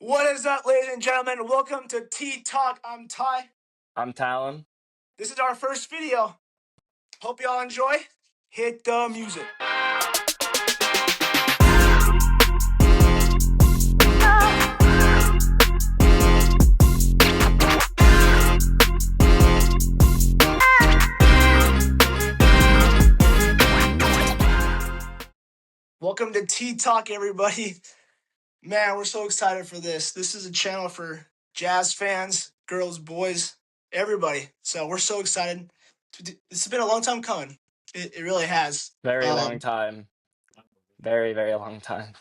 What is up, ladies and gentlemen? Welcome to Tea Talk. I'm Ty. I'm Talon. This is our first video. Hope y'all enjoy. Hit the music. Welcome to Tea Talk, everybody. Man, we're so excited for this. This is a channel for jazz fans, girls, boys, everybody. So we're so excited. This has been a long time coming. It really has. Very long time. Very, very long time.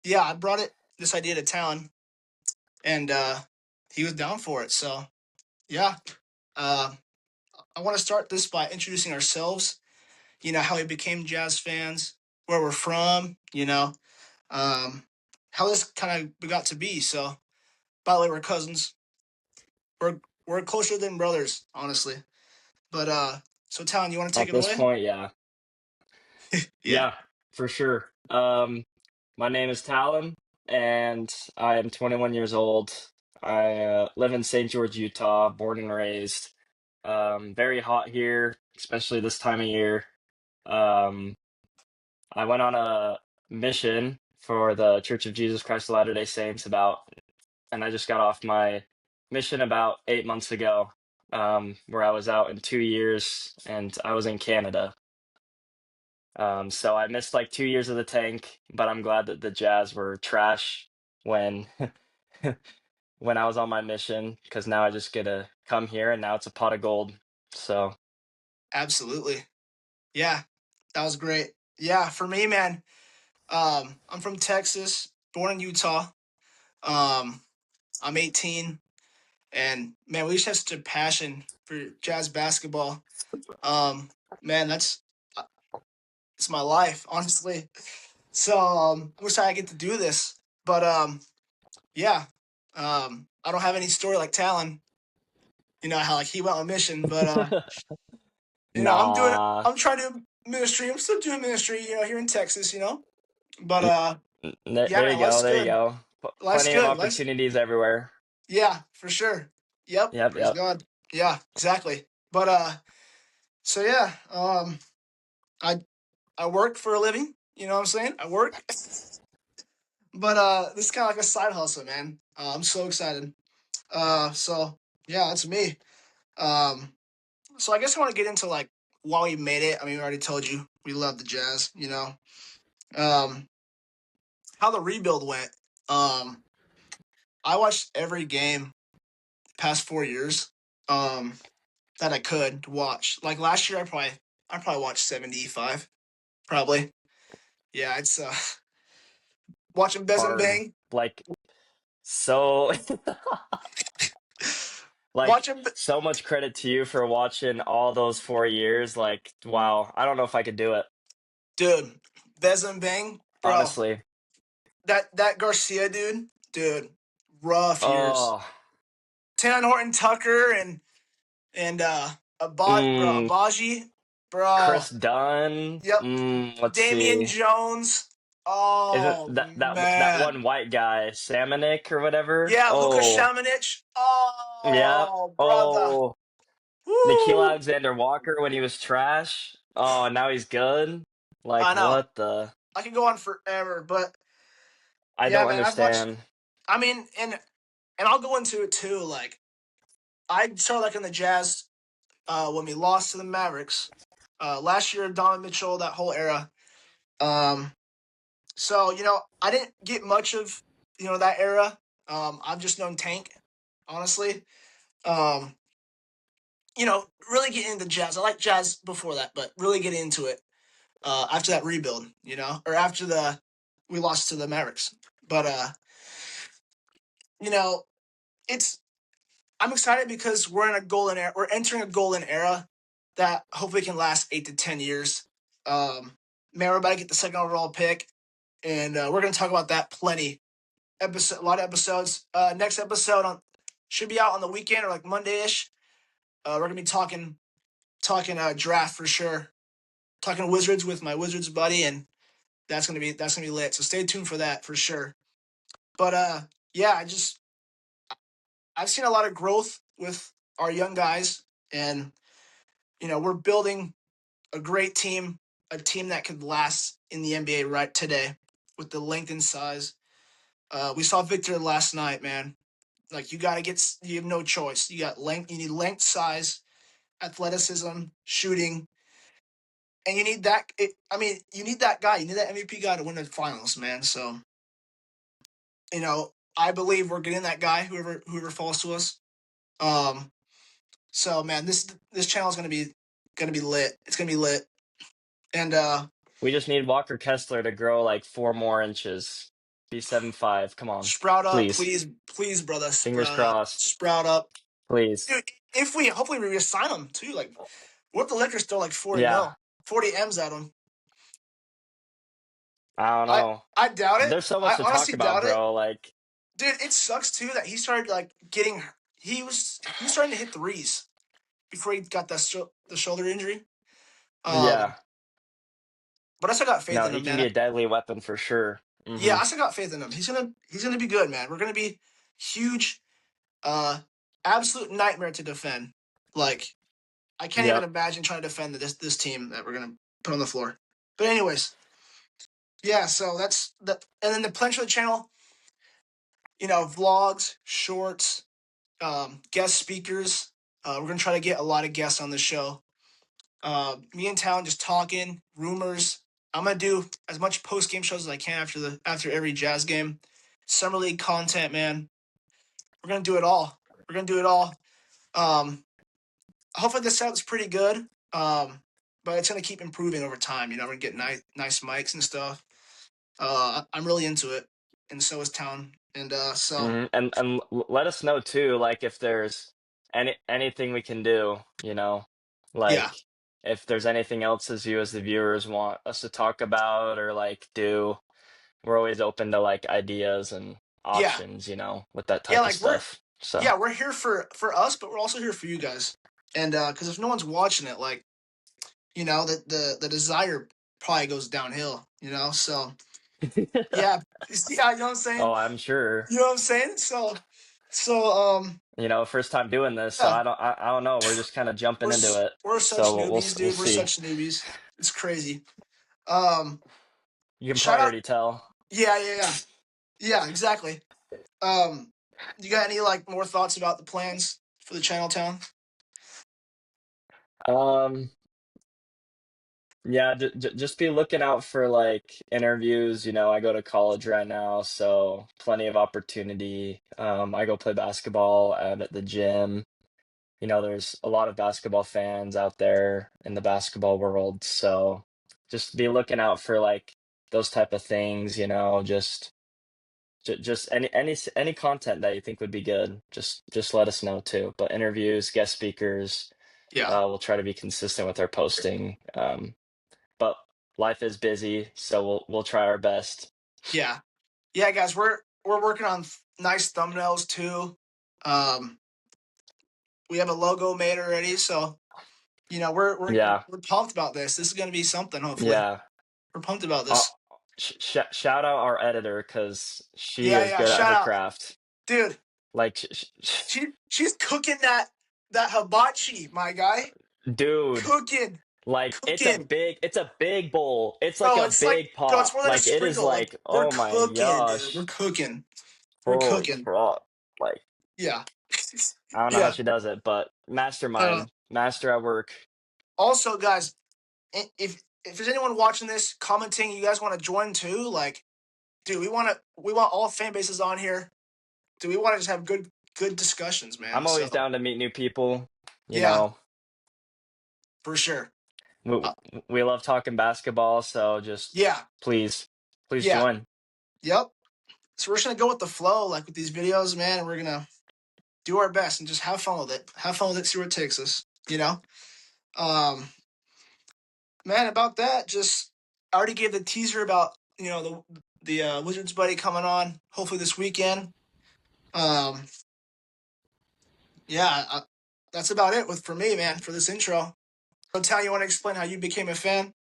Yeah, I brought this idea to Talon, and he was down for it. So, yeah. I want to start this by introducing ourselves. You know, how we became jazz fans, where we're from, how this kind of got to be. So, by the way, we're cousins. We're closer than brothers, honestly. But so Talon, you want to take At it this away? point, yeah. Yeah, for sure. My name is Talon, and I am 21 years old. I live in St. George, Utah, born and raised. Very hot here, especially this time of year. Um, I went on a mission for the Church of Jesus Christ of Latter-day Saints and I just got off my mission about 8 months ago, where I was out in 2 years and I was in Canada. So I missed like 2 years of the tank, but I'm glad that the Jazz were trash when when I was on my mission, because now I just get to come here and now it's a pot of gold. So Absolutely. Yeah, that was great. Yeah, for me, man, I'm from Texas, born in Utah. I'm 18, and man, we just have such a passion for jazz basketball. Man, uh, it's my life, honestly. So I'm excited I get to do this. But yeah, I don't have any story like Talon. You know how like he went on a mission, but nah, I'm trying to do ministry. I'm still doing ministry, here in Texas. But yeah, there man, you go, life's there you good. go. Life's Plenty of good. Life's opportunities everywhere. Yeah, for sure. Yep. Yep, Praise yep. God. Yeah, exactly. But so yeah, I I work for a living. You know what I'm saying? I work. But this is kind of like a side hustle, man. I'm so excited. So yeah, that's me. Um, so I guess I want to get into like why we made it. I mean, we already told you we love the Jazz. Um, how the rebuild went. Um, I watched every game the past 4 years. That I could watch. Like last year, I probably watched 75. Probably. Yeah, it's watching Bez and Hard. Bang. Like so like Watching, so much credit to you for watching all those 4 years. Like, wow, I don't know if I could do it, dude. Bez and Bang, bro. honestly. That Garcia dude, rough years. Oh, Taylor Horton Tucker and mm, Abaji, bro. Chris Dunn. Yep, Let's Damian see. Jones. Isn't Oh that man, one white guy, Samanik or whatever? yeah, Luka Oh, Shamanich. yeah. Oh brother, Oh, Nikhil woo! Alexander Walker when he was trash. Oh, now he's good. I Like, know. what the? I could go on forever, but I yeah, don't man, I've watched. understand. I mean, and I'll go into it too. Like I started like in the Jazz when we lost to the Mavericks last year. Donovan Mitchell, that whole era. Um, so I didn't get much of that era. I've just known Tank, honestly. Um, really getting into Jazz. I like Jazz before that, but really getting into it after that rebuild. Or after we lost to the Mavericks. But you know, it's I'm excited because we're in a golden era. We're entering a golden era that hopefully can last 8 to 10 years. Man, we're about to get the second overall pick, and we're going to talk about that plenty. A lot of episodes. Next episode should be out on the weekend or like Monday-ish. We're gonna be talking draft for sure. Talking Wizards with my Wizards buddy, and that's gonna be lit. So stay tuned for that for sure. But yeah, I've seen a lot of growth with our young guys, and we're building a great team, a team that could last in the NBA right today with the length and size. We saw Victor last night, man. Like you have no choice. You got length. You need length, size, athleticism, shooting, and you need that. You need that guy. You need that MVP guy to win the finals, man. So, I believe we're getting that guy. Whoever falls to us. So man, this channel is gonna be lit. It's gonna be lit, and We just need Walker Kessler to grow like 4 more inches. Be 7'5". Come on, sprout up, please. please, brother, Fingers sprout up, crossed. sprout up, Please. dude. If we hopefully we resign him too. Like, what if the Lakers throw like 40 Yeah. mil, 40 M's at him? I don't I know. I doubt it. There's so I much to talk honestly about, doubt it, bro. Like, dude. It sucks too that he started like getting. He was starting to hit threes before he got the shoulder injury. yeah. But I still got faith No, in he him, can be man. a deadly weapon for sure. Yeah, I still got faith in him. He's gonna be good, man. We're gonna be huge. Absolute nightmare to defend. Like, I can't even Yep. imagine trying to defend this team that we're gonna put on the floor. But anyways, yeah. So that's that, and then the Plenty of the channel. Vlogs, shorts, guest speakers. We're gonna try to get a lot of guests on the show. Me and Town just talking rumors. I'm gonna do as much post game shows as I can after every Jazz game. Summer league content, man. We're gonna do it all. We're gonna do it all. Hopefully this sounds pretty good. But it's gonna keep improving over time. We're gonna get nice mics and stuff. I'm really into it, and so is Town. And so And let us know too, like if there's anything we can do, yeah, like if there's anything else as the viewers want us to talk about or like do. We're always open to like ideas and yeah, options, with that yeah. type of Like stuff. So we're here for us, but we're also here for you guys. And because if no one's watching it, like the desire probably goes downhill. So yeah, yeah. You know what I'm saying? oh, I'm sure. You know what I'm saying? So First time doing this, so yeah. I don't know. We're just kind of jumping into it. We're such So we'll newbies, we'll dude. We're see. such newbies. It's crazy. Um, You can Shout probably out. already tell. Yeah, exactly. Um, you got any like more thoughts about the plans for the Channel Town? Um, yeah, just be looking out for like interviews. I go to college right now, so plenty of opportunity. I go play basketball at the gym. There's a lot of basketball fans out there in the basketball world, so just be looking out for like those type of things, just any content that you think would be good. Just let us know too. But interviews, guest speakers, Yeah, we'll try to be consistent with our posting. But life is busy, so we'll try our best. yeah, yeah, guys. We're working on nice thumbnails too. Um, we have a logo made already, so we're Yeah, we're pumped about this. This is gonna be something. Hopefully, yeah. we're pumped about Uh, this. shout out our editor because she Yeah, is yeah. good at Shout her out, craft. dude. Like, She's cooking that hibachi, my guy. dude, Cooking, like cooking. it's a big bowl. It's like Bro, a it's like, big bro, it's pot. more than a Like it is sprinkle. Like, like, we're oh my cooking, dude. We're gosh. cooking. We're Holy cooking. crap. Like Yeah. I don't know how Yeah. she does it, but Uh, mastermind, master at work. Also, guys, if there's anyone watching this, commenting, you guys want to join too, like, dude, we want all fan bases on here. Dude, we want to just have good discussions, man. I'm So always down to meet new people, you yeah, know. for sure. We, Uh, we love talking basketball, so just yeah. please Yeah. join. Yep. So we're just gonna go with the flow, like with these videos, man, and we're gonna do our best and just have fun with it. Have fun with it, see where it takes us. Um, man, about that, just I already gave the teaser about the Wizards buddy coming on hopefully this weekend. Um, yeah, that's about it for me, man, for this intro. So, Tal, you want to explain how you became a fan?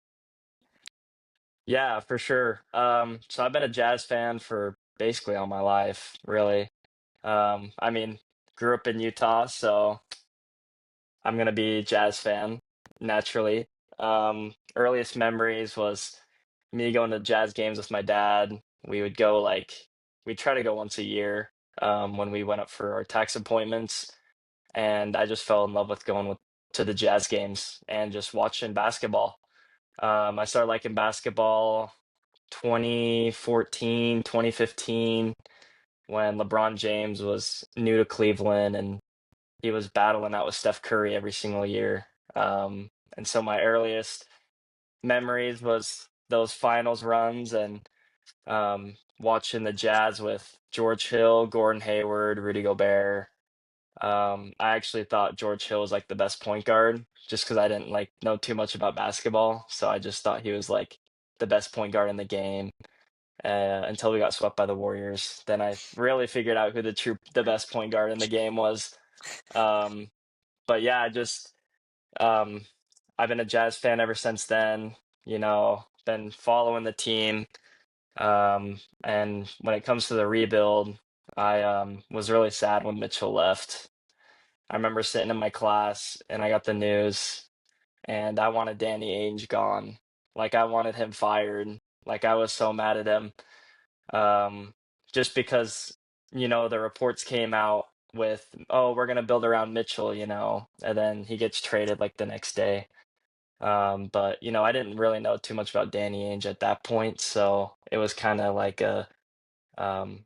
Yeah, for sure. So I've been a Jazz fan for basically all my life, really. I mean, grew up in Utah, so I'm gonna be a Jazz fan naturally. Earliest memories was me going to Jazz games with my dad. We would go like we'd try to go once a year when we went up for our tax appointments, and I just fell in love with going to the Jazz games and just watching basketball. I started liking basketball 2014, 2015 when LeBron James was new to Cleveland and he was battling out with Steph Curry every single year. And so my earliest memories was those finals runs and watching the Jazz with George Hill, Gordon Hayward, Rudy Gobert. I actually thought George Hill was like the best point guard just because I didn't like know too much about basketball. So I just thought he was like the best point guard in the game until we got swept by the Warriors. Then I really figured out who the best point guard in the game was. Um, but yeah, um, I've been a Jazz fan ever since then. Been following the team. And when it comes to the rebuild, I was really sad when Mitchell left. I remember sitting in my class and I got the news, and I wanted Danny Ainge gone. Like I wanted him fired. Like I was so mad at him. Um, just because, the reports came out with, oh, we're gonna build around Mitchell, and then he gets traded like the next day. But I didn't really know too much about Danny Ainge at that point, so it was kind of like a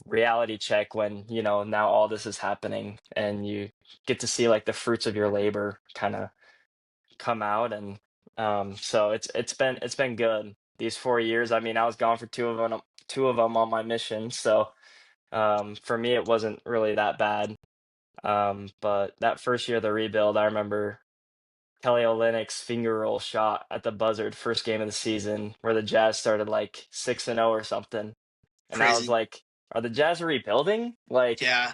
reality check when, now all this is happening and you get to see like the fruits of your labor kind of come out. And so it's been good these 4 years. I mean, I was gone for two of them on my mission, so for me it wasn't really that bad. But that first year of the rebuild, I remember Kelly Olynyk's finger roll shot at the buzzard first game of the season where the Jazz started like 6-0 or something. And I was Crazy. like, are the Jazz rebuilding? Like, Yeah.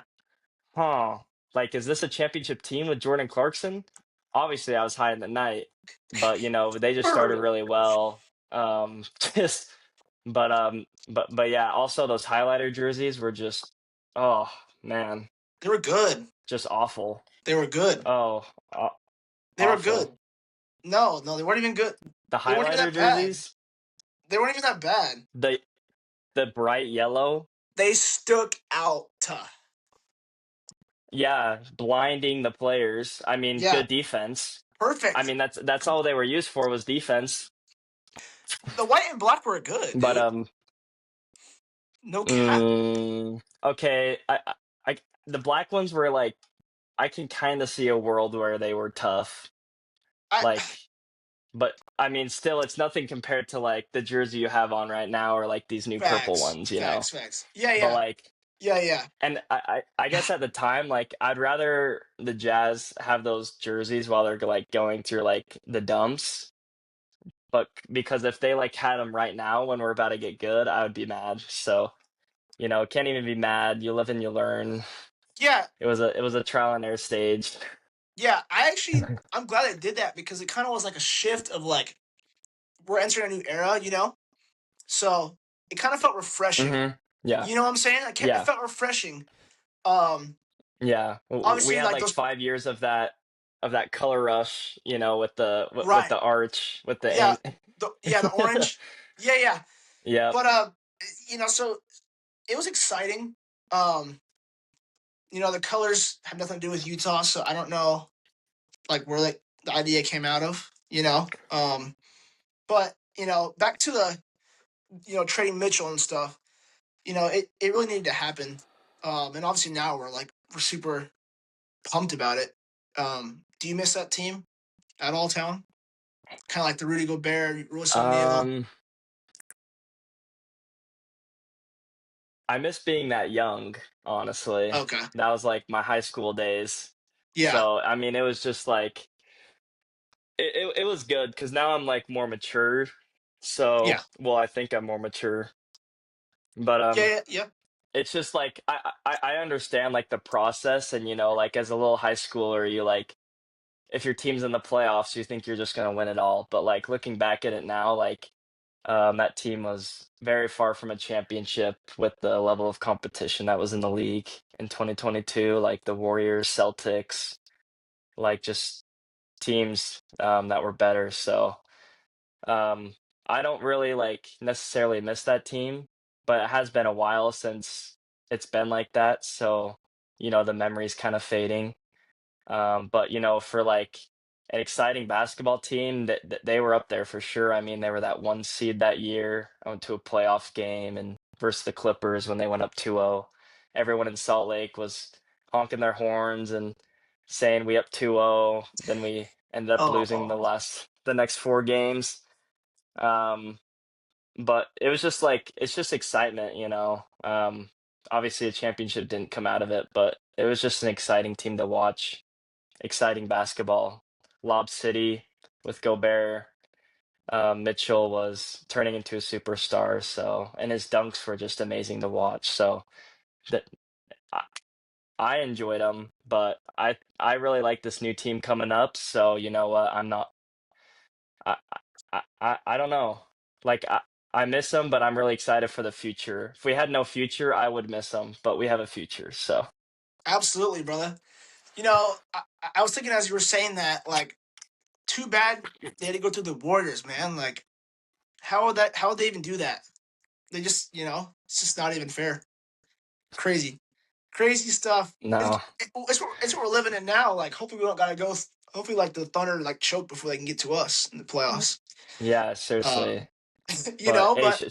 huh? Like, is this a championship team with Jordan Clarkson? Obviously, I was high in the night, but they just For started real. really well. Just, but yeah. Also, those highlighter jerseys were just, oh man, They were good. just awful. They were good. Oh, They were good. awful. No, no, they weren't even good. The They weren't even highlighter that bad. jerseys, They weren't even that bad. the bright yellow, They stuck out. yeah, blinding the players. I mean, Yeah, good defense. I perfect. mean, that's all they were used for was defense. The white and black were good, But dude. No cap. okay, I the black ones were like I can kind of see a world where they were tough. I Like, but I mean, still, it's nothing compared to like the jersey you have on right now or like these new purple facts, ones, facts. Yeah, But yeah, like, yeah. and I guess at the time, like, I'd rather the Jazz have those jerseys while they're like going through like the dumps. But because if they like had them right now when we're about to get good, I would be mad. So, can't even be mad. You live and you learn. Yeah, It was a trial and error stage. yeah. I'm glad they did that because it kind of was like a shift of like we're entering a new era, So it kind of felt refreshing. Yeah. You know what I'm saying? It Yeah. felt refreshing. Um, Yeah. We Obviously, had like like those, 5 years of that color rush, with the with right? the arch, with the Yeah, end. the orange. Yeah. Yep. But so it was exciting. Um, the colors have nothing to do with Utah, so I don't know like where the idea came out of. But back to the trading Mitchell and stuff. It really needed to happen. And obviously now we're super pumped about it. Do you miss that team at all, Town? Kind of like the Rudy Gobert, Royce O'Neal. Um, I miss being that young, honestly. Okay. That was like my high school days. Yeah. So, I mean, it was just like it was good because now I'm like more mature. So, Yeah. well, I think I'm more mature. But Yeah. it's just like I understand like the process, and like as a little high schooler, you like if your team's in the playoffs, you think you're just gonna win it all. But like looking back at it now, like That team was very far from a championship with the level of competition that was in the league in 2022, like the Warriors, Celtics, like just teams that were better. So um, I don't really like necessarily miss that team, but it has been a while since it's been like that. So, the memory's kind of fading. But for like an exciting basketball team, that they were up there for sure. I mean, they were that one seed that year. I went to a playoff game and versus the Clippers when they went up 2-0. Everyone in Salt Lake was honking their horns and saying we up 2-0. Then we ended up losing Oh, the next four games. Um, but it was just like it's just excitement. Obviously a championship didn't come out of it, but it was just an exciting team to watch, exciting basketball. Lob City with Gobert. Mitchell was turning into a superstar, and his dunks were just amazing to watch. So that I, I enjoyed them, but I really like this new team coming up. So you know what? I'm not. I I don't know. Like I miss them, but I'm really excited for the future. If we had no future, I would miss them, but we have a future. So absolutely, brother. I was thinking as you were saying that, like, too bad they had to go through the Warriors, man. Like, how would they even do that? They just, it's just not even fair. Crazy, crazy stuff. no, It's what we're living in now. Like, hopefully we don't gotta go. Hopefully, like the Thunder like choke before they can get to us in the playoffs. yeah, Uh, seriously. But hey, but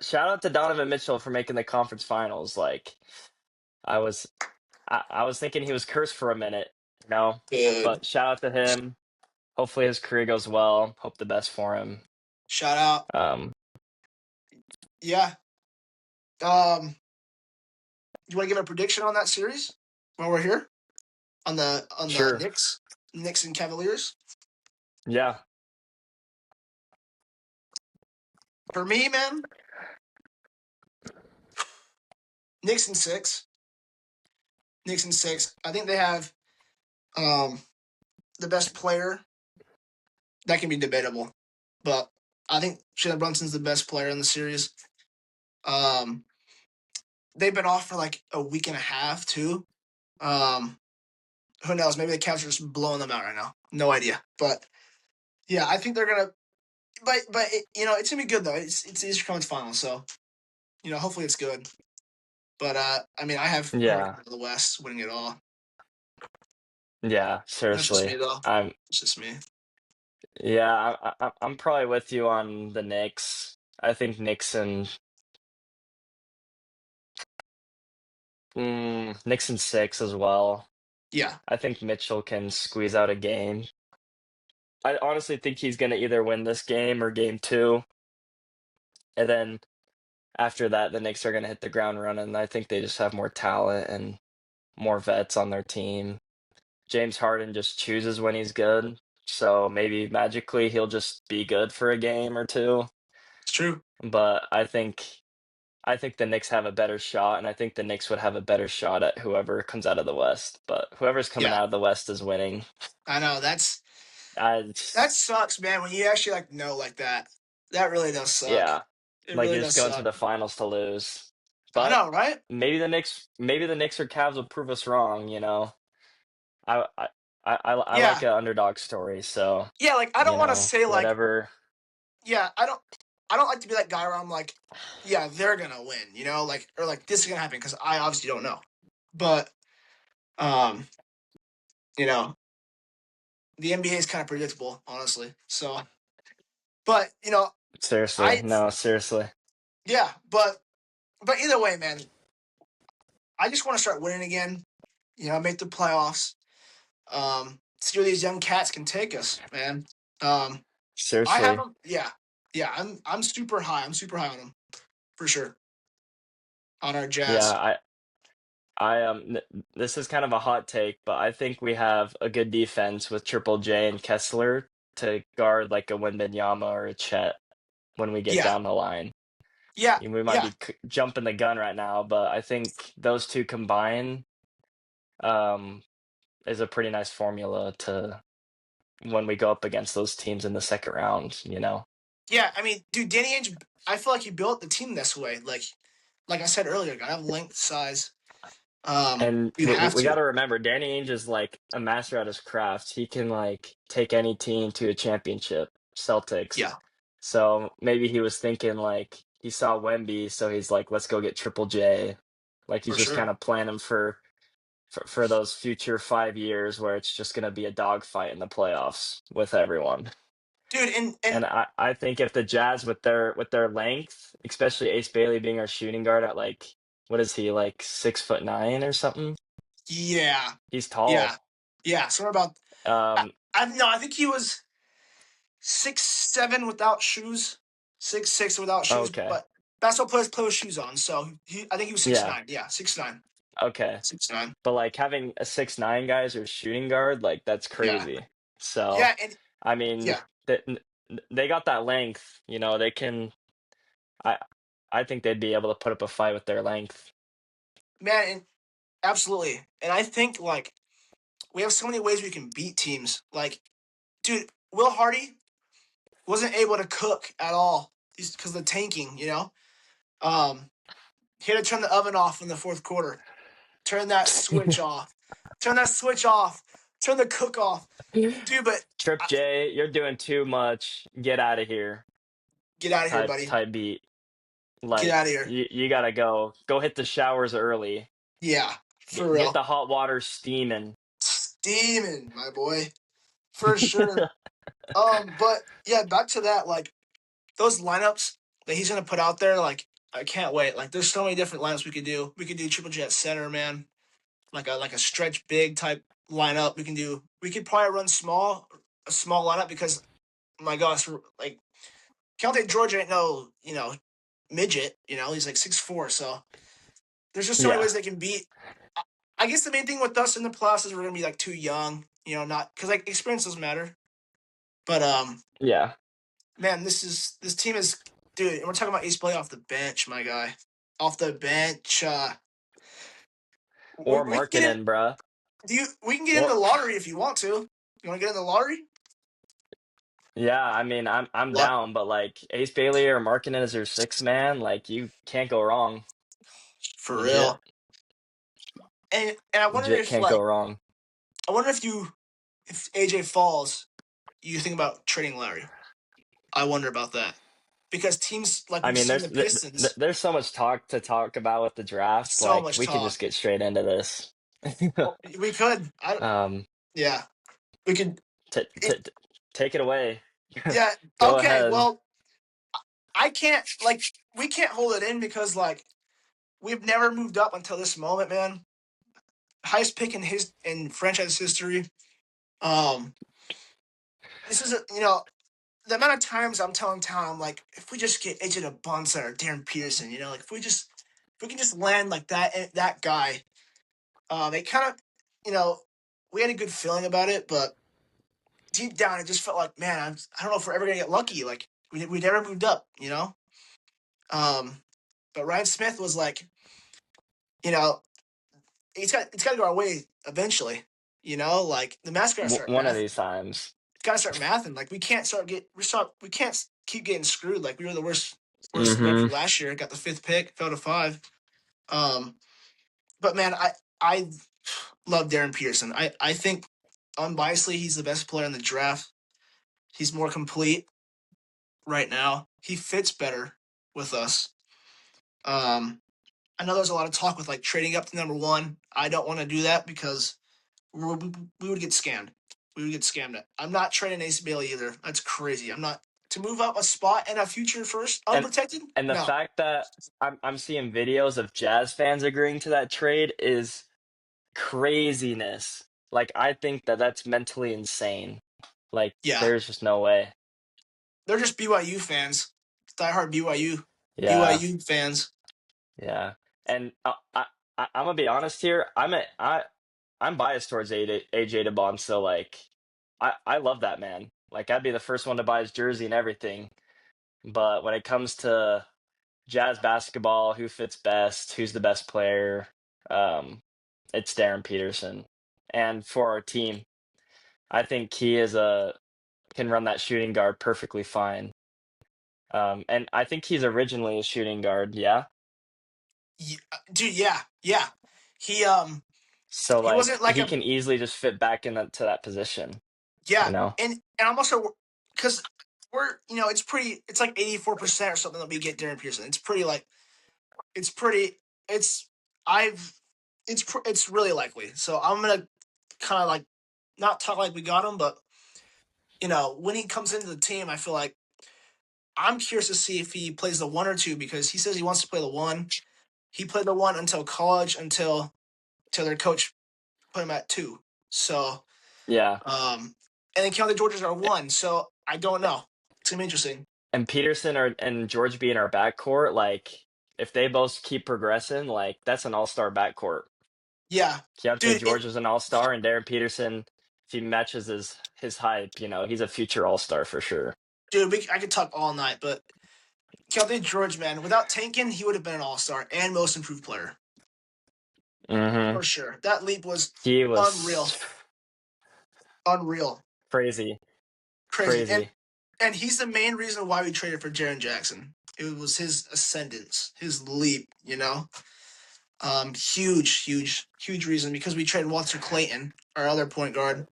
shout out to Donovan Mitchell for making the conference finals. Like I was, I was thinking he was cursed for a minute, you know. dude, But shout out to him. Hopefully his career goes well. Hope the best for him. shout out. Um, Yeah. Um, you want to give a prediction on that series while we're here on the sure. Knicks and Cavaliers? Yeah, For me, man, Knicks and six. Knicks and six. I think they have um the best player. That can be debatable, but I think Jalen Brunson's the best player in the series. Um, they've been off for like a week and a half too. Um, who knows? Maybe the Cavs are just blowing them out right now. No idea. But yeah, I think they're gonna. But it's gonna be good though. It's the Eastern Conference Finals, so hopefully it's good. But I mean, I have whoever yeah, comes out of the West winning it all. yeah. That's just me Seriously, though. I'm. It's just me. Yeah, I'm probably with you on the Knicks. I think Knicks and six as well. Yeah, I think Mitchell can squeeze out a game. I honestly think he's going to either win this game or game two. And then after that, the Knicks are going to hit the ground running. I think they just have more talent and more vets on their team. James Harden just chooses when he's good. So maybe magically he'll just be good for a game or two. it's true. But I think the Knicks have a better shot, and I think the Knicks would have a better shot at whoever comes out of the West. But whoever's coming Yeah, out of the West is winning. I know. I That sucks, man. When you actually like know like that, that really does suck. Yeah, It like really you're just does going to suck. the finals to lose. I But know, right? maybe the Knicks or Cavs will prove us wrong. I I I like Yeah, an underdog story, so yeah. Like I don't want to say like, whatever. yeah. I don't like to be that guy where I'm like, yeah, they're gonna win. Like or like this is gonna happen because I obviously don't know. But um, you know, the NBA is kind of predictable, honestly. So, but Seriously, I no, seriously. yeah, but either way, man, I just want to start winning again. Make the playoffs. See where these young cats can take us, man. Um, I have Seriously. them. Yeah, yeah. I'm super high. I'm super high on them for sure. On our Yeah, Jazz. this is kind of a hot take, but I think we have a good defense with Triple J and Kessler to guard like a Wembanyama or a Chet when we get Yeah, down the line. yeah, We might yeah. be jumping the gun right now, but I think those two combine um, is a pretty nice formula to when we go up against those teams in the second round. Yeah, I mean, dude, Danny Ainge, I feel like he built the team this way. Like I said earlier, gotta have length, size. And You have we got to to remember, Danny Ainge is like a master at his craft. He can like take any team to a championship, Celtics. yeah, So maybe he was thinking like he saw Wemby, so he's like, let's go get Triple J. Like he's for just kind sure, of planning for those future 5 years where it's just gonna be a dogfight in the playoffs with everyone. dude. And And I think if the Jazz with their length, especially Ace Bailey being our shooting guard at like what is he like 6'9" or something? yeah, He's yeah, tall. yeah. So about Um, I think he was 6'7" without shoes, 6'6" without shoes. okay, But basketball players play with shoes on, so I think he was six yeah, nine. Yeah, 6'9", okay. 6'9". But like having a 6'9" guy as your shooting guard, like that's Yeah, crazy. So yeah, and I mean, yeah, that they got that length. You know, they can. I I think they'd be able to put up a fight with their length. man, and absolutely. And I think like we have so many ways we can beat teams. Like, dude, Will Hardy wasn't able to cook at all because of the tanking. Um, he had to turn the oven off in the fourth quarter. Turn that switch off. Turn that switch off. Turn the cook off, dude. But Trip I, J, you're doing too much. Get out of here. get out of here, Type buddy. type beat. Get Like out of here. you gotta go. Go hit the showers early. Yeah, for Get real. the hot water steaming. Steaming, my boy, for sure. But yeah, back to that. Like those lineups that he's gonna put out there. Like I can't wait. Like there's so many different lineups we could do. We could do Triple J at center, man. Like a stretch big type lineup. We could probably run a small lineup because my gosh, like Keontae George ain't no midget. He's like 6'4". So there's just so many Yeah, ways they can beat. I guess the main thing with us in the playoffs is we're gonna be like too young. Not because like experience doesn't matter. But yeah. man, this team is dude. And we're talking about Ace Play off the bench, my guy, off the bench. Or We can get in. marketing, bruh. We can get in Or the lottery if you want to. You want to get in the lottery? yeah, I mean, I'm What? down, but like Ace Bailey or marketing as your sixth man, like you can't go wrong. For Legit, real. And legit can't go wrong. I wonder if AJ falls, you think about trading Larry. I wonder about that because teams like I we've mean, seen the Pistons, there's so much to talk about with the draft. so Like much we could talk. just get straight into this. Well, we could. um, Yeah, we could. t It, t t- take it away. yeah. Go Okay. ahead. Well, I can't we can't hold it in because we've never moved up until this moment, man. Highest pick in franchise history. Um, this is the amount of times I'm telling Town, I'm like, if we just get AJ Bonsa or Darren Peterson, like if we can just land like that guy, it kind of, you know, we had a good feeling about it, but deep down, it just felt like, man, I don't know if we're ever gonna get lucky. Like we never moved up. Um, but Ryan Smith was like, you know, it's got to go our way eventually. Like the math's got to start One of math. these times. It's got to start mathing. Like we can't keep getting screwed. Like we were the worst record Hmm. last year. Got the fifth pick, fell to five. Um, but man, I love Darren Peterson. I think unbiasedly he's the best player in the draft. He's more complete right now. He fits better with us. Um, I know there's a lot of talk with like trading up to number one. I don't want to do that because we would get scammed. We would get scammed. I'm not trading Ace Bailey either. That's crazy. I'm not to move up a spot and a future first And unprotected. and the No. fact that I'm seeing videos of Jazz fans agreeing to that trade is craziness. Like I think that's mentally insane. Like Yeah, there's just no way. they're just BYU fans. Diehard Yeah, BYU fans. yeah. And I'm gonna be honest here. I'm biased towards AJ DeBon, so like I love that man. Like I'd be the first one to buy his jersey and everything. But when it comes to Jazz basketball, who fits best, who's the best player, um, it's Darren Peterson. And for our team, I think he can run that shooting guard perfectly fine. And I think he's originally a shooting guard. Yeah. Yeah, dude, yeah. He So he like wasn't like he a can easily just fit back into that position. yeah, You know. and I'm also because we're it's pretty it's like 84% or something that we get Darren Pearson. It's pretty like it's pretty it's I've it's really likely. So I'm gonna kind of like not talk like we got him, but when he comes into the team, I feel like I'm curious to see if he plays the 1 or 2 because he says he wants to play the 1. He played the 1 until college until their coach put him at 2. So Yeah. and then Keontae George is our 1. So I don't know. It's gonna be interesting. And Peterson and George being our backcourt, like if they both keep progressing, like that's an all-star backcourt. Yeah, Keontae dude. George is an all-star, and Darren Peterson, if he matches his hype, he's a future all-star for sure. Dude, I could talk all night, but Keontae George, man, without tanking, he would have been an all-star and most improved player Mm-hmm. for sure. That leap was He unreal, was unreal, crazy, crazy, crazy. and he's the main reason why we traded for Jaren Jackson. It was his ascendance, his leap. Huge, huge, huge reason because we traded Walter Clayton, our other point guard.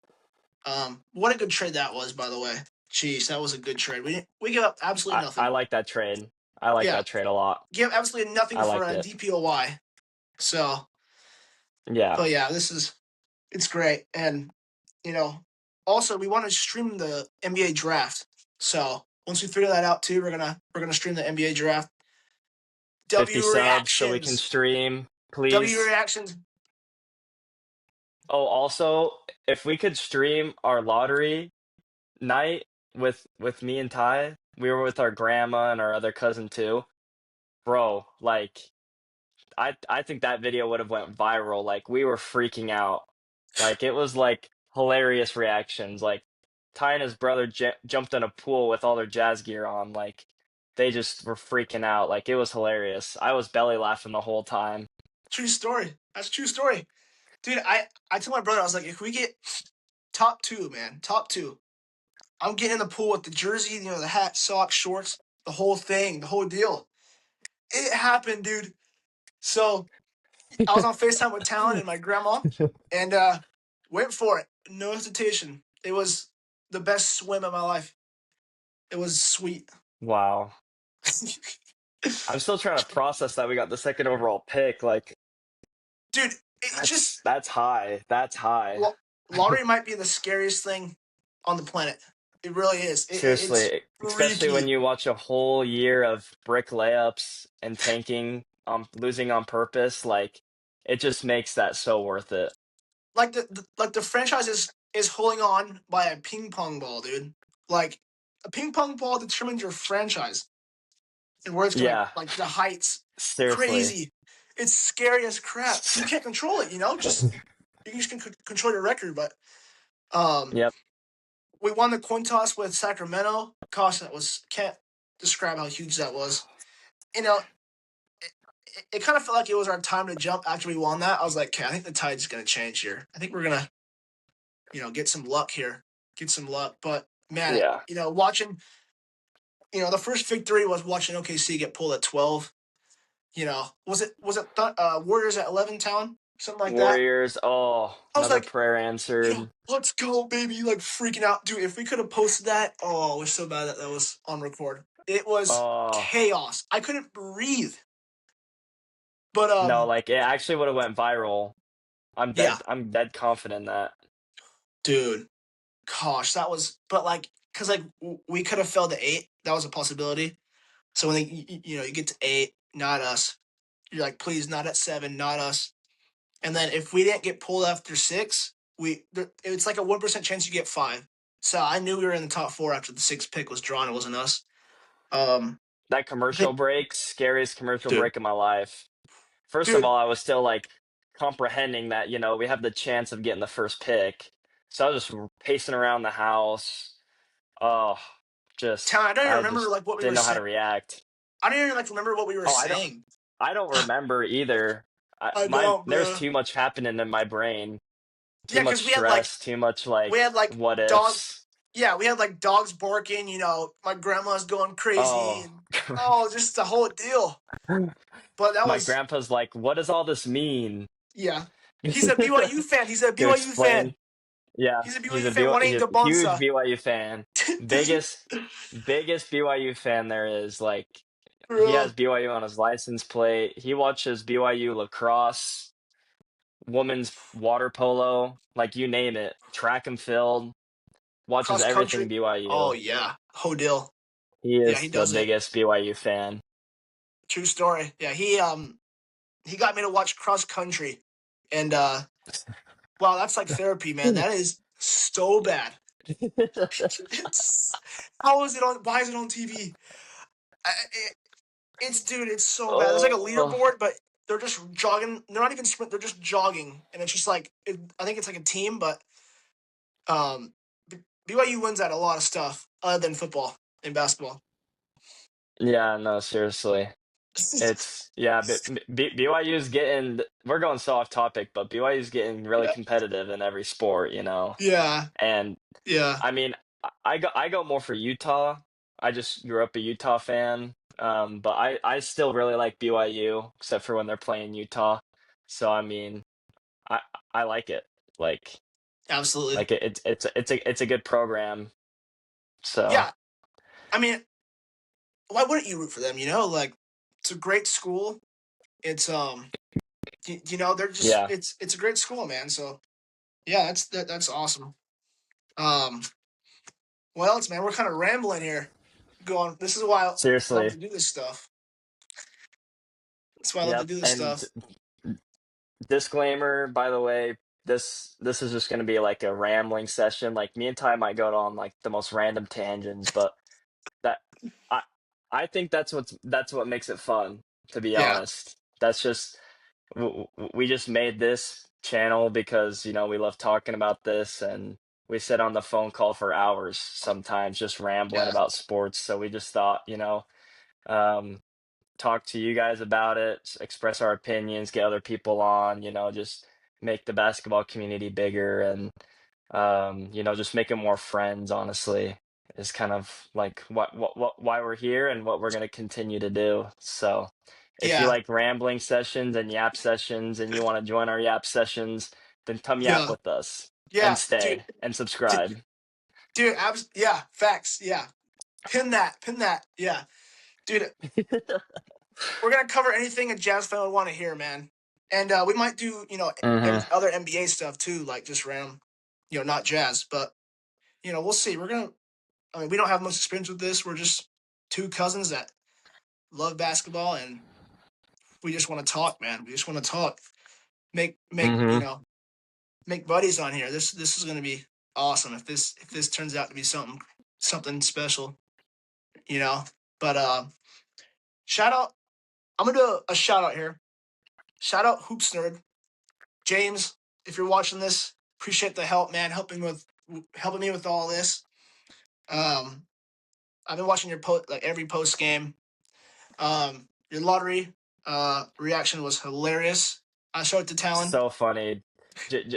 What a good trade that was, by the way. Jeez, that was a good trade. We gave up absolutely I nothing. like that trade. I like Yeah, that trade a lot. give absolutely nothing I for liked a it. DPOY. So, Yeah. but yeah, it's great, and also we want to stream the NBA draft. So once we figure that out too, we're gonna stream the NBA draft. 50 W subs so we can reactions, stream, W please. reactions. Oh, also, if we could stream our lottery night with me and Ty, we were with our grandma and our other cousin too. Bro, like I think that video would have went viral. Like we were freaking out. Like it was like hilarious reactions. Like Ty and his brother jumped in a pool with all their jazz gear on. Like they just were freaking out. Like it was hilarious. I was belly laughing the whole time. True story. That's a true story, dude. I told my brother I was like, if we get top 2, man, top 2, I'm getting in the pool with the jersey, the hat, socks, shorts, the whole thing, the whole deal. It happened, dude. So I was on FaceTime with Talon and my grandma, and went for it. No hesitation. It was the best swim of my life. It was sweet. Wow. I'm still trying to process that we got the second overall pick. Like Dude, it just that's high. That's high. lottery might be the scariest thing on the planet. It really is. It's Seriously, especially when freaky. you watch a whole year of brick layups and tanking, losing on purpose, like it just makes that so worth it. Like the franchise is holding on by a ping pong ball, dude. Like a ping pong ball determines your franchise and where it's gonna Yeah, like the heights. seriously. Crazy. It's scary as crap. You can't control it, Just you just can control your record, but um, Yep. we won the coin toss with Sacramento. Gosh, that was can't describe how huge that was. You know, it kind of felt like it was our time to jump after we won that. I was like, okay, I think the tide's gonna change here. I think we're gonna, get some luck here, get some luck. But man, Yeah. watching, the first victory was watching OKC get pulled at 12. Was it Warriors at 11 town, something like that. Warriors. Oh, I was another like, prayer answered. let's go, baby! Like freaking out, dude. If we could have posted that, it was so bad that was on record. It was Oh chaos. I couldn't breathe. But no, like it actually would have went viral. I'm yeah, dead. I'm dead confident in that. dude. Gosh, that was. But like, cause like we could have fell to 8. That was a possibility. So when you get to 8, not us. You're like, please, not at 7, not us. And then if we didn't get pulled after 6, it's like a 1% chance you get 5. So I knew we were in the top 4 after the 6th pick was drawn. It wasn't us. That I commercial think, break, scariest commercial dude, break of my life. First of dude, all, I was still like comprehending that, we have the chance of getting the first pick. So I was just pacing around the house. Oh, I don't even I remember just like what we didn't were know how saying. to react. I don't even like remember what we were Oh, saying. I don't remember either. I don't, There's bro. too much happening in my brain. Too Yeah, much because we had like stress, too much like we had like what dog ifs. Yeah, we had like dogs barking. My grandma's going crazy, Oh, and just the whole deal. But that my was grandpa's like, what does all this mean? yeah. He's a BYU fan. He's a To BYU explain. fan. Yeah, He's a he's BYU a fan. One He's ain't a huge Gabonsa. BYU fan. Biggest BYU fan there is. Like, For he has real. BYU on his license plate. He watches BYU lacrosse, women's water polo, like you name it, track and field, watches Cross everything country. Oh BYU. yeah, Hodil. He Yeah, he is the does it. biggest BYU fan. True story. Yeah, he got me to watch cross country, and wow, that's like therapy, man. That is so bad. It's how is it on? Why is it on TV? Dude, it's so bad. There's like a Oh, leaderboard, but they're just jogging. They're not even sprint. They're just jogging, and it's just like I think it's like a team, but um, BYU wins at a lot of stuff other than football and basketball. yeah, no, seriously. It's yeah, but BYU's getting. We're going so off topic, but BYU's getting really Yeah, competitive in every sport, yeah, And yeah, I mean, I go more for Utah. I just grew up a Utah fan, but I still really like BYU, except for when they're playing Utah. So I mean, I I like it. Like absolutely. it's a good program. So Yeah, I mean, why wouldn't you root for them? Like it's a great school. It's they're just yeah, it's a great school, man. So yeah, that's awesome. Um, what else, man? We're kind of rambling here. Going. This is why I love seriously. to do this stuff. That's why I love to Yep. do this And stuff. disclaimer, by the way, this is just going to be like a rambling session. Like me and Ty might go on like the most random tangents, but that I I think that's what makes it fun, to be Yeah, honest. That's just we just made this channel because, we love talking about this, and we sit on the phone call for hours sometimes just rambling yeah, about sports. So we just thought, um talk to you guys about it, express our opinions, get other people on, just make the basketball community bigger, and just making more friends, honestly, is kind of like why we're here and what we're going to continue to do. So, if you yeah, like rambling sessions and yap sessions and you want to join our yap sessions, then come yap yeah, with us and yeah, dude, stay and dude, subscribe. dude yeah, facts, yeah. Pin that, yeah, dude. We're gonna cover anything a Jazz fan would want to hear, man. And we might do, Hmm. other NBA stuff too, like just random, not Jazz, but we'll see. I mean, we don't have much experience with this. We're just two cousins that love basketball, and we just want to talk, man. We just want to talk, make Hmm. make buddies on here. This is gonna be awesome if this turns out to be something special, you know. But shout out. I'm gonna do a shout out here. Shout out Hoops Nerd James. If you're watching this, appreciate the help, man. Helping me with all this. Um, I've been watching your like every post game. Your lottery reaction was hilarious. I showed it to Talon. So funny.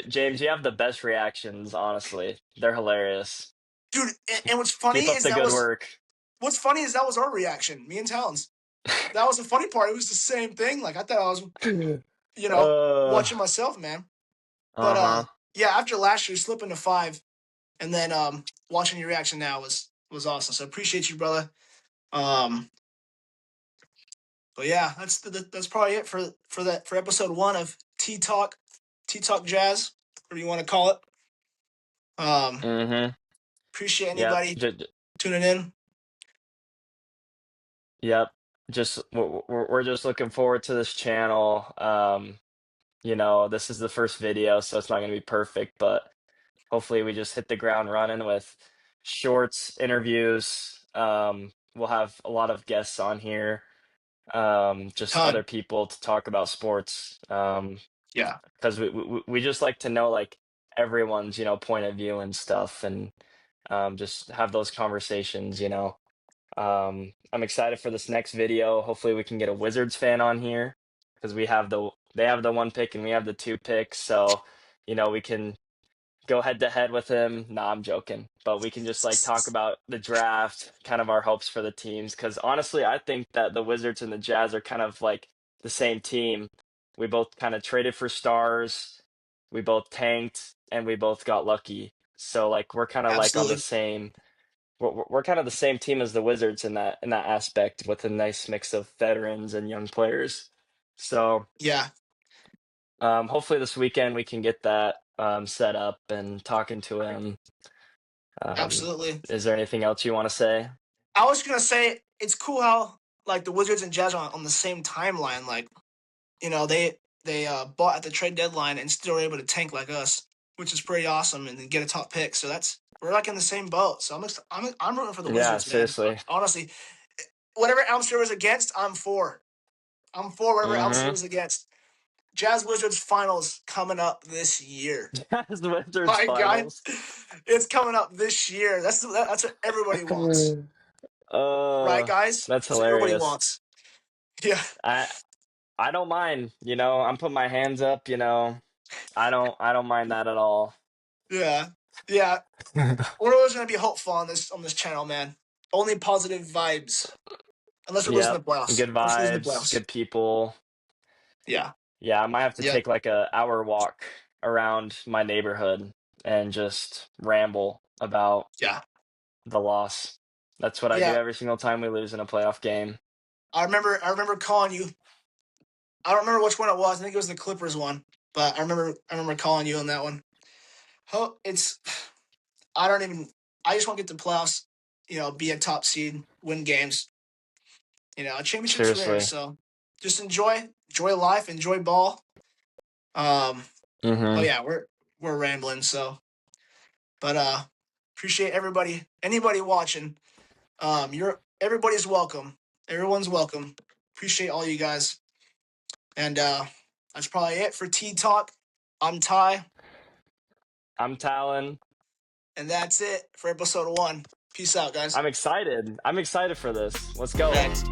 James, you have the best reactions, honestly. They're hilarious. Dude, and what's funny Keep up is the good work. that was our reaction, me and Talon's. That was the funny part. It was the same thing. Like I thought I was, Uh, watching myself, man. But uh-huh. yeah, after last year, slipping to 5, and then watching your reaction now was awesome. So appreciate you, brother. Um, but yeah, that's probably it for episode 1 of T Talk Jazz, whatever you want to call it. Um, Mm-hmm. appreciate Yep. anybody tuning in. Yep. Just we're just looking forward to this channel. This is the first video, so it's not going to be perfect, but hopefully we just hit the ground running with shorts, interviews. We'll have a lot of guests on here, just other Ton. people to talk about sports. Yeah. Because we just like to know like everyone's, point of view and stuff, and just have those conversations. I'm excited for this next video. Hopefully we can get a Wizards fan on here, because they have the 1 pick and we have the 2 picks, so we can go head to head with him. Nah, I'm joking. But we can just like talk about the draft, kind of our hopes for the teams. Because honestly, I think that the Wizards and the Jazz are kind of like the same team. We both kind of traded for stars, we both tanked, and we both got lucky. So like we're kind of like on the Absolutely. same. We're kind of the same team as the Wizards in that aspect, with a nice mix of veterans and young players. So Yeah, hopefully this weekend we can get that set up and talking to him. absolutely. Is there anything else you want to say? I was gonna say it's cool how like the Wizards and Jazz are on the same timeline. Like, they bought at the trade deadline and still were able to tank like us, which is pretty awesome, and then get a top pick. So we're like in the same boat. So I'm rooting for the Yeah, Wizards, man. seriously. Honestly, whatever Elm Silver's against, I'm for. I'm for whatever Elm Mm-hmm. Silver's against. Jazz Wizards finals coming up this year. Jazz Wizards My God, finals. it's coming up this year. That's what everybody wants, right, guys? That's That's what everybody hilarious. wants. Yeah, I I don't mind. I'm putting my hands up. I don't mind that at all. yeah, yeah. We're always gonna be hopeful on this channel, man. Only positive vibes, unless we're losing the Yep. playoffs. Good Unless we're losing the vibes, playoffs. good people. Yeah, Yeah, I might have to yeah, take like a hour walk around my neighborhood and just ramble about yeah, the loss. That's what I do yeah. every single time we lose in a playoff game. I remember calling you. I don't remember which one it was. I think it was the Clippers one, but I remember calling you on that one. It's I don't even. I just want to get to playoffs. Be a top seed, win games. Championships rare, Seriously. so just enjoy life, enjoy ball. Um, but Mm-hmm. yeah, we're rambling. But appreciate anybody watching. Everybody's welcome. Everyone's welcome. Appreciate all you guys. And that's probably it for Tea Talk. I'm Ty, I'm Talon. and that's it for episode 1. Peace out, guys. I'm excited. I'm excited for this. Let's go. Thanks.